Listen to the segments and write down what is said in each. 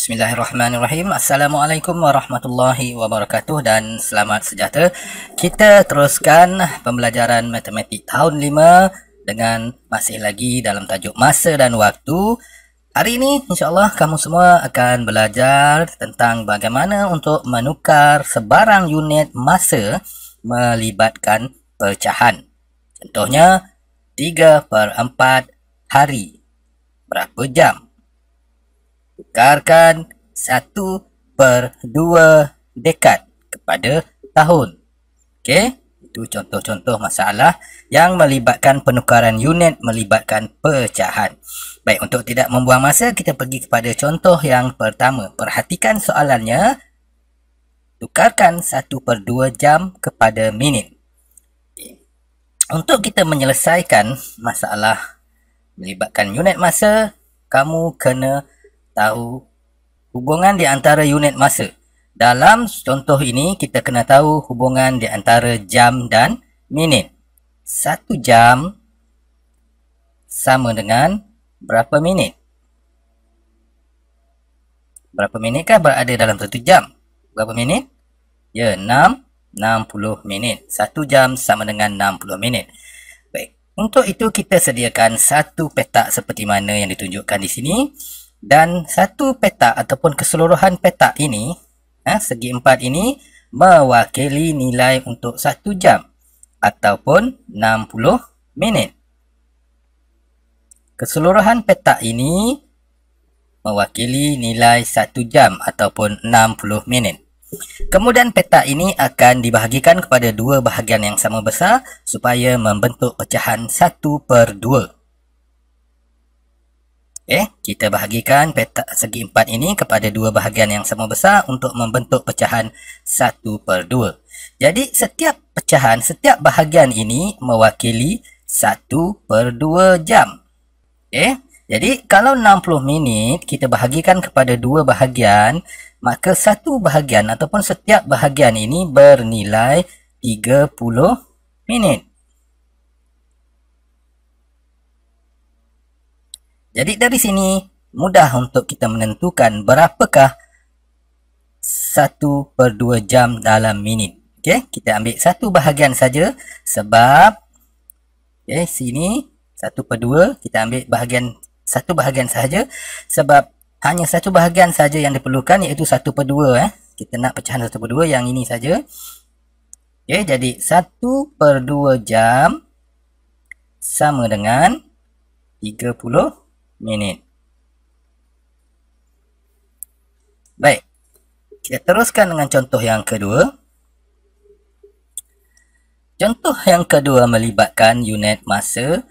Bismillahirrahmanirrahim. Assalamualaikum warahmatullahi wabarakatuh dan selamat sejahtera. Kita teruskan pembelajaran matematik tahun 5 dengan masih lagi dalam tajuk masa dan waktu. Hari ini insya-Allah kamu semua akan belajar tentang bagaimana untuk menukar sebarang unit masa melibatkan pecahan. Contohnya 3/4 hari. Berapa jam? Tukarkan 1/2 dekad kepada tahun. Okey, itu contoh-contoh masalah yang melibatkan penukaran unit melibatkan pecahan. Baik, untuk tidak membuang masa, kita pergi kepada contoh yang pertama. Perhatikan soalannya. Tukarkan 1/2 jam kepada minit. Okay. Untuk kita menyelesaikan masalah melibatkan unit masa, kamu kena tahu hubungan di antara unit masa. Dalam contoh ini, kita kena tahu hubungan di antara jam dan minit. 1 jam sama dengan berapa minit? Berapa minitkah berada dalam 1 jam? Berapa minit? Ya, 60 minit. 1 jam sama dengan 60 minit. Baik, untuk itu kita sediakan satu petak seperti mana yang ditunjukkan di sini. Dan satu petak ataupun keseluruhan petak ini, segi 4 ini mewakili nilai untuk 1 jam ataupun 60 minit. Keseluruhan petak ini mewakili nilai 1 jam ataupun 60 minit. Kemudian petak ini akan dibahagikan kepada dua bahagian yang sama besar supaya membentuk pecahan 1/2. Kita bahagikan petak segi 4 ini kepada dua bahagian yang sama besar untuk membentuk pecahan 1/2. Jadi setiap pecahan, setiap bahagian ini mewakili 1/2 jam. Jadi kalau 60 minit kita bahagikan kepada dua bahagian, maka satu bahagian ataupun setiap bahagian ini bernilai 30 minit. Jadi dari sini mudah untuk kita menentukan berapakah 1/2 jam dalam minit. Okey, kita ambil satu bahagian saja sebab sini 1/2 kita ambil satu bahagian saja sebab hanya satu bahagian saja yang diperlukan, iaitu 1/2. Kita nak pecahan 1/2 yang ini saja. Jadi 1/2 jam sama dengan 30 minit. Baik, kita teruskan dengan contoh yang kedua. Contoh yang kedua melibatkan unit masa,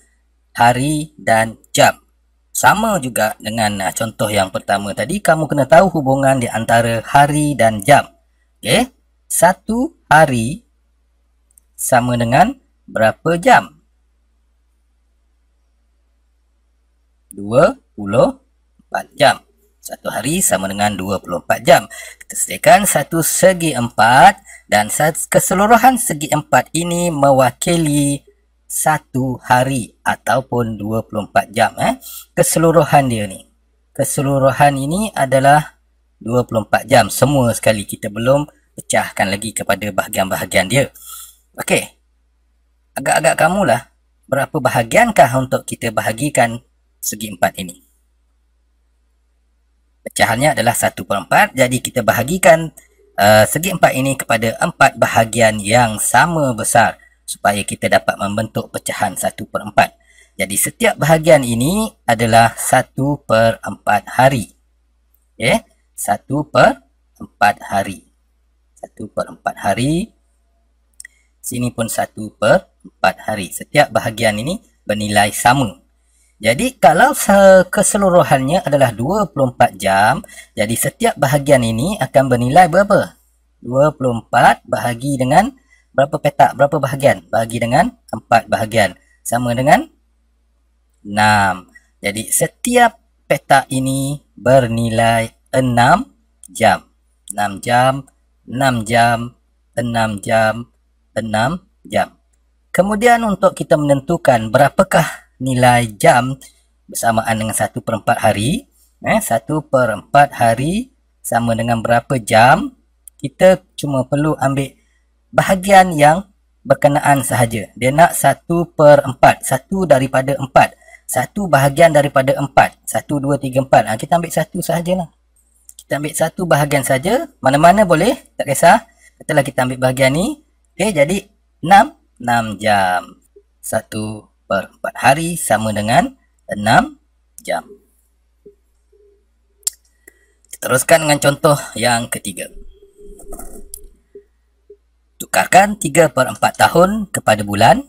hari dan jam. Sama juga dengan contoh yang pertama tadi, kamu kena tahu hubungan di antara hari dan jam. Okey, 1 hari sama dengan berapa jam? 24 jam. Satu hari sama dengan 24 jam. Kita sediakan satu segi 4 dan keseluruhan segi 4 ini mewakili satu hari ataupun 24 jam. Keseluruhan dia ni. Keseluruhan ini adalah 24 jam. Semua sekali, kita belum pecahkan lagi kepada bahagian-bahagian dia. Okey. Agak-agak kamulah. Berapa bahagiankah untuk kita bahagikan segi 4 ini? Pecahannya adalah 1/4. Jadi kita bahagikan segi 4 ini kepada 4 bahagian yang sama besar supaya kita dapat membentuk pecahan 1/4. Jadi setiap bahagian ini adalah 1/4 hari. 1/4 hari. 1/4 hari. Sini pun 1/4 hari. Setiap bahagian ini bernilai sama. Jadi kalau keseluruhannya adalah 24 jam, jadi setiap bahagian ini akan bernilai berapa? 24 bahagi dengan berapa petak? Berapa bahagian? Bahagi dengan 4 bahagian. Sama dengan 6. Jadi setiap petak ini bernilai 6 jam. 6 jam, 6 jam, 6 jam, 6 jam. Kemudian untuk kita menentukan berapakah nilai jam bersamaan dengan 1/4 hari, 1/4 hari sama dengan berapa jam. Kita cuma perlu ambil bahagian yang berkenaan sahaja. Dia nak 1/4. 1 daripada 4. 1 bahagian daripada 4. 1, 2, 3, 4. Kita ambil 1 sahajalah. Kita ambil 1 bahagian saja. Mana-mana boleh. Tak kisah. Katalah kita ambil bahagian ni. Okey, jadi 6 jam. 1/4 hari sama dengan 6 jam. Teruskan dengan contoh yang ketiga. Tukarkan 3/4 tahun kepada bulan.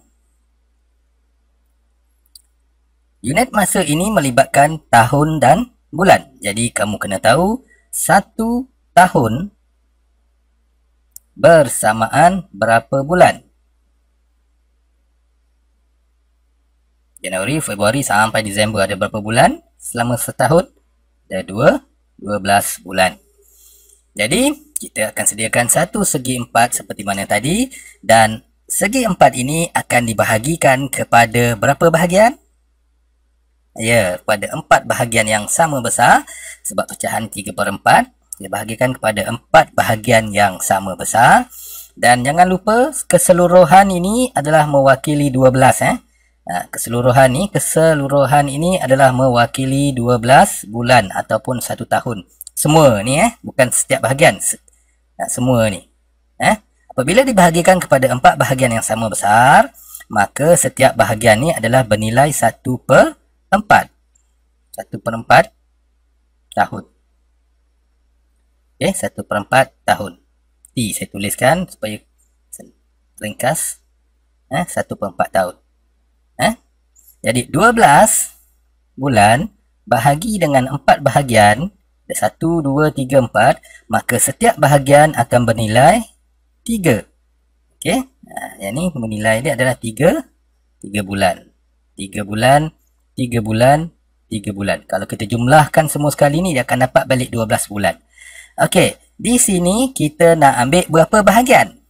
Unit masa ini melibatkan tahun dan bulan. Jadi kamu kena tahu 1 tahun bersamaan berapa bulan. Januari, Februari sampai Disember ada berapa bulan? Selama setahun ada 12 bulan. Jadi, kita akan sediakan satu segi 4 seperti mana tadi. Dan segi 4 ini akan dibahagikan kepada berapa bahagian? Ya, pada 4 bahagian yang sama besar. Sebab pecahan 3/4. Dibahagikan kepada 4 bahagian yang sama besar. Dan jangan lupa, keseluruhan ini adalah mewakili 12. Keseluruhan ini adalah mewakili 12 bulan ataupun 1 tahun. Semua ni bukan setiap bahagian. Semua ni. Apabila dibahagikan kepada 4 bahagian yang sama besar, maka setiap bahagian ni adalah bernilai 1/4. 1/4 tahun. Okey, 1/4 tahun. T saya tuliskan supaya ringkas. 1/4 tahun. Jadi 12 bulan bahagi dengan 4 bahagian, 1, 2, 3, 4, maka setiap bahagian akan bernilai 3. Okey. Yang ni bernilai dia adalah 3 bulan. 3 bulan, 3 bulan, 3 bulan. Kalau kita jumlahkan semua sekali ni, dia akan dapat balik 12 bulan. Okey, di sini kita nak ambil berapa bahagian?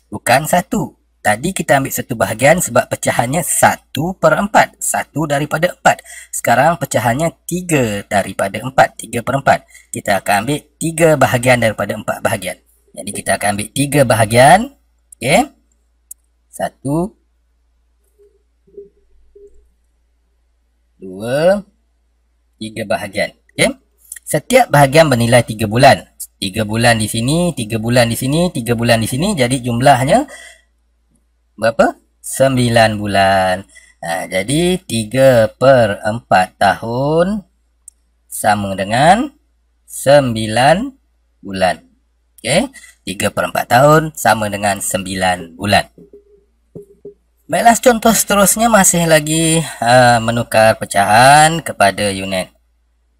Bukan 1. Tadi kita ambil 1 bahagian sebab pecahannya 1/4. 1 daripada 4. Sekarang pecahannya 3 daripada 4. 3/4. Kita akan ambil 3 bahagian daripada 4 bahagian. Jadi kita akan ambil 3 bahagian. Okey. 1, 2, 3 bahagian. Okey. Setiap bahagian bernilai 3 bulan. 3 bulan di sini, 3 bulan di sini, 3 bulan di sini. Jadi jumlahnya berapa? 9 bulan. Jadi 3/4 tahun sama dengan 9 bulan. Okey, 3/4 tahun sama dengan 9 bulan. Baiklah, contoh seterusnya masih lagi menukar pecahan kepada unit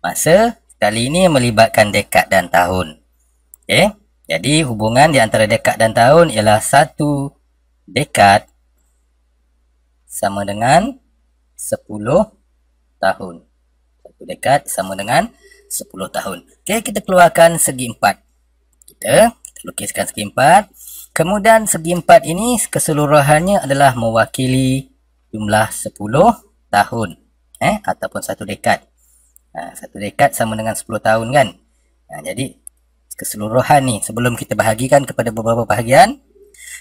masa. Kali ini melibatkan dekad dan tahun. Okey, jadi hubungan di antara dekad dan tahun ialah 1 dekad sama dengan 10 tahun. 1 dekad sama dengan 10 tahun. Okey, kita keluarkan segi 4. Kita lukiskan segi 4. Kemudian segi 4 ini keseluruhannya adalah mewakili jumlah 10 tahun. Ataupun 1 dekad. 1 dekad sama dengan 10 tahun kan. Jadi keseluruhan ni sebelum kita bahagikan kepada beberapa bahagian,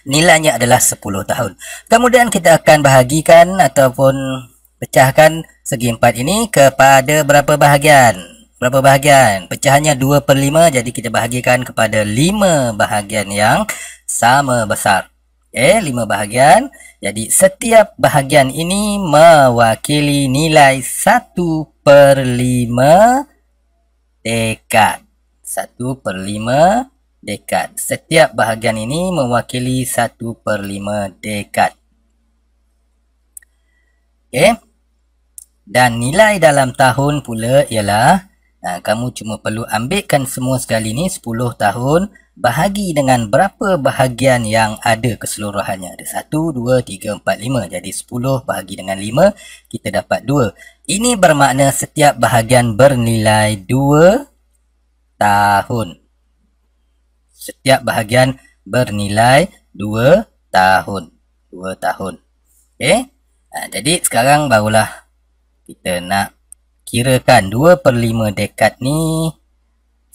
nilainya adalah 10 tahun. Kemudian kita akan bahagikan ataupun pecahkan segi 4 ini kepada berapa bahagian? Berapa bahagian? Pecahannya 2/5, jadi kita bahagikan kepada 5 bahagian yang sama besar. 5 bahagian. Jadi setiap bahagian ini mewakili nilai 1/5 dekad. 1/5 dekad. Setiap bahagian ini mewakili 1/5 dekad. Okey. Dan nilai dalam tahun pula ialah, kamu cuma perlu ambilkan semua sekali ni 10 tahun bahagi dengan berapa bahagian yang ada keseluruhannya. Ada 1, 2, 3, 4, 5. Jadi 10 bahagi dengan 5, kita dapat 2. Ini bermakna setiap bahagian bernilai 2 tahun. Setiap bahagian bernilai 2 tahun. 2 tahun. Okey. Jadi sekarang barulah kita nak kirakan 2 per 5 dekad ni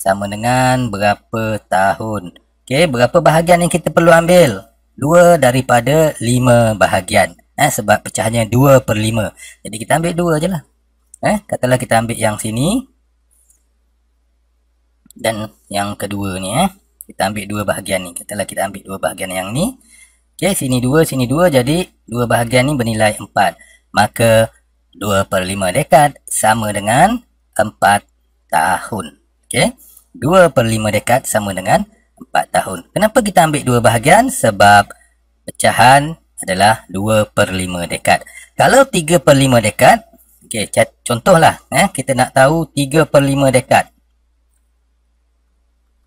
sama dengan berapa tahun. Okey, berapa bahagian yang kita perlu ambil? 2 daripada 5 bahagian. Sebab pecahannya 2 per 5. Jadi kita ambil 2 je lah. Katalah kita ambil yang sini. Dan yang kedua ni. Kita ambil 2 bahagian ni. Katalah kita ambil 2 bahagian yang ni. Okey, sini 2, sini 2. Jadi 2 bahagian ni bernilai 4. Maka 2 per 5 dekad sama dengan 4 tahun. Okey. 2 per 5 dekad sama dengan 4 tahun. Kenapa kita ambil 2 bahagian? Sebab pecahan adalah 2 per 5 dekad. Kalau 3 per 5 dekad, okay, contohlah, kita nak tahu 3 per 5 dekad.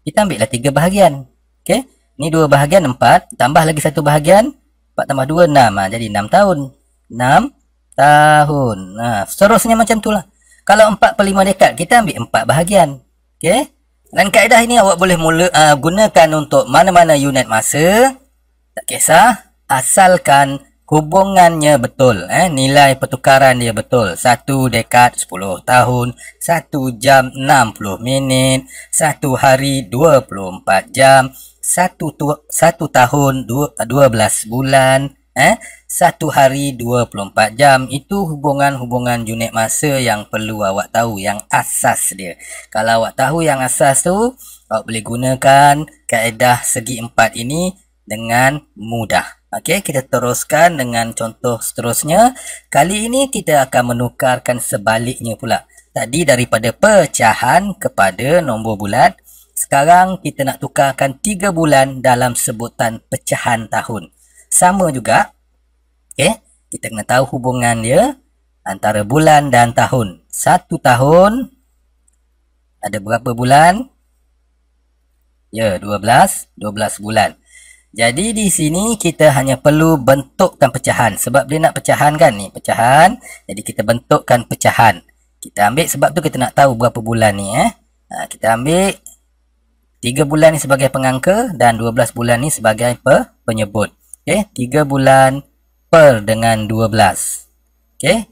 Kita ambillah 3 bahagian. Okay. Ni 2 bahagian 4, tambah lagi 1 bahagian, 4 tambah 2, 6. Jadi 6 tahun. 6 tahun. Seterusnya macam tu lah. Kalau 4 per 5 dekad, kita ambil 4 bahagian. Okay. Dan kaedah ini awak boleh gunakan untuk mana-mana unit masa. Tak kisah. Asalkan hubungannya betul. Nilai pertukaran dia betul. 1 dekad 10 tahun. 1 jam 60 minit. 1 hari 24 jam. 1 tahun 12 bulan. 1 hari 24 jam. Itu hubungan-hubungan unit masa yang perlu awak tahu, yang asas dia. Kalau awak tahu yang asas tu, awak boleh gunakan kaedah segi 4 ini dengan mudah. Okey, kita teruskan dengan contoh seterusnya. Kali ini kita akan menukarkan sebaliknya pula. Tadi daripada pecahan kepada nombor bulat. Sekarang kita nak tukarkan 3 bulan dalam sebutan pecahan tahun. Sama juga. Okay. Kita kena tahu hubungan dia antara bulan dan tahun. 1 tahun ada berapa bulan? Ya, 12 bulan. Jadi di sini kita hanya perlu bentukkan pecahan. Sebab dia nak pecahan kan ni, pecahan. Jadi kita bentukkan pecahan. Kita ambil, sebab tu kita nak tahu berapa bulan ni. Kita ambil 3 bulan ni sebagai pengangka dan 12 bulan ni sebagai penyebut. Okay, 3 bulan per dengan 12. Okay.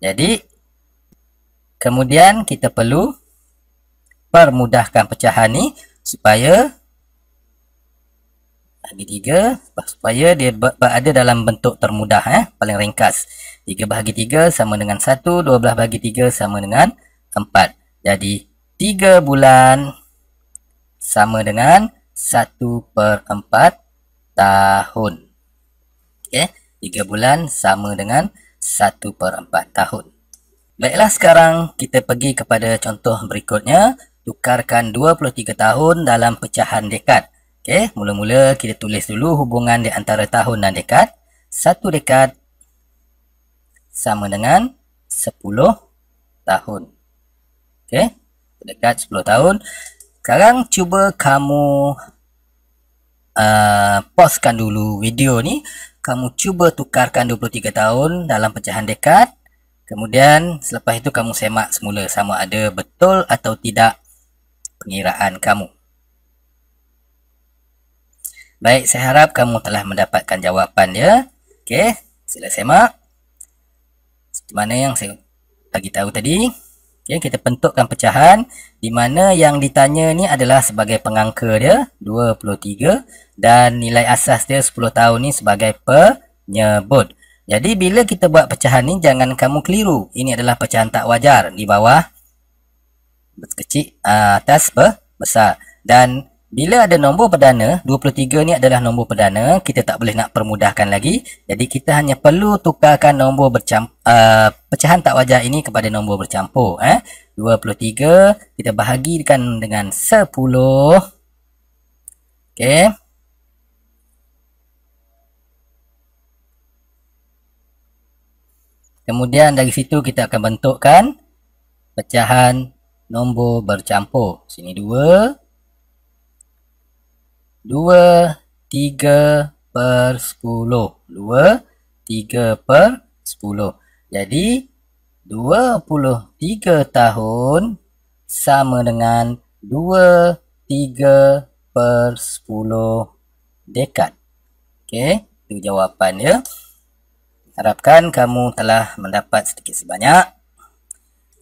Jadi, kemudian kita perlu permudahkan pecahan ni supaya bagi 3, supaya dia berada dalam bentuk termudah. Paling ringkas. 3 bahagi 3 sama dengan 1, 12 bahagi 3 sama dengan 4. Jadi, 3 bulan sama dengan 1 per 4 tahun. Okey, 3 bulan sama dengan 1 per 4 tahun. Baiklah, sekarang kita pergi kepada contoh berikutnya. Tukarkan 23 tahun dalam pecahan dekad. Okey, mula-mula kita tulis dulu hubungan di antara tahun dan dekad. 1 dekad sama dengan 10 tahun. Okey, dekad 10 tahun. Sekarang cuba kamu pauskan dulu video ni. Kamu cuba tukarkan 23 tahun dalam pecahan dekad. Kemudian selepas itu kamu semak semula sama ada betul atau tidak pengiraan kamu. Baik, saya harap kamu telah mendapatkan jawapan dia. Okey, sila semak. Seperti mana yang saya bagi tahu tadi. Okay, kita bentukkan pecahan di mana yang ditanya ni adalah sebagai pengangka dia 23 dan nilai asas dia 10 tahun ni sebagai penyebut. Jadi bila kita buat pecahan ni jangan kamu keliru. Ini adalah pecahan tak wajar, di bawah kecil, atas besar. Dan bila ada nombor perdana, 23 ni adalah nombor perdana, kita tak boleh nak permudahkan lagi. Jadi kita hanya perlu tukarkan nombor pecahan tak wajar ini kepada nombor bercampur. 23 kita bahagikan dengan 10. Okey. Kemudian dari situ kita akan bentukkan pecahan nombor bercampur. Sini 2. 2, 3 per 10. 2, 3 per 10. Jadi, 23 tahun sama dengan 2, 3 per 10 dekad. Okey, itu jawapan dia. Harapkan kamu telah mendapat sedikit sebanyak.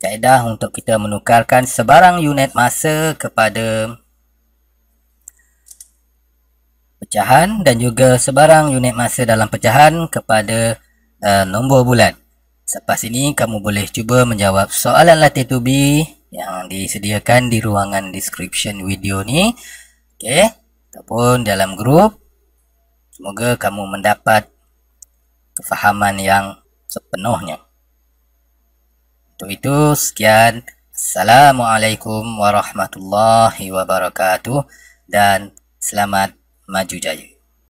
kaedah untuk kita menukarkan sebarang unit masa kepada pecahan dan juga sebarang unit masa dalam pecahan kepada nombor bulat. Selepas ini kamu boleh cuba menjawab soalan latih tubi yang disediakan di ruangan description video ni, okey, ataupun dalam grup. Semoga kamu mendapat kefahaman yang sepenuhnya. Untuk itu, sekian. Assalamualaikum warahmatullahi wabarakatuh dan selamat maju jaya.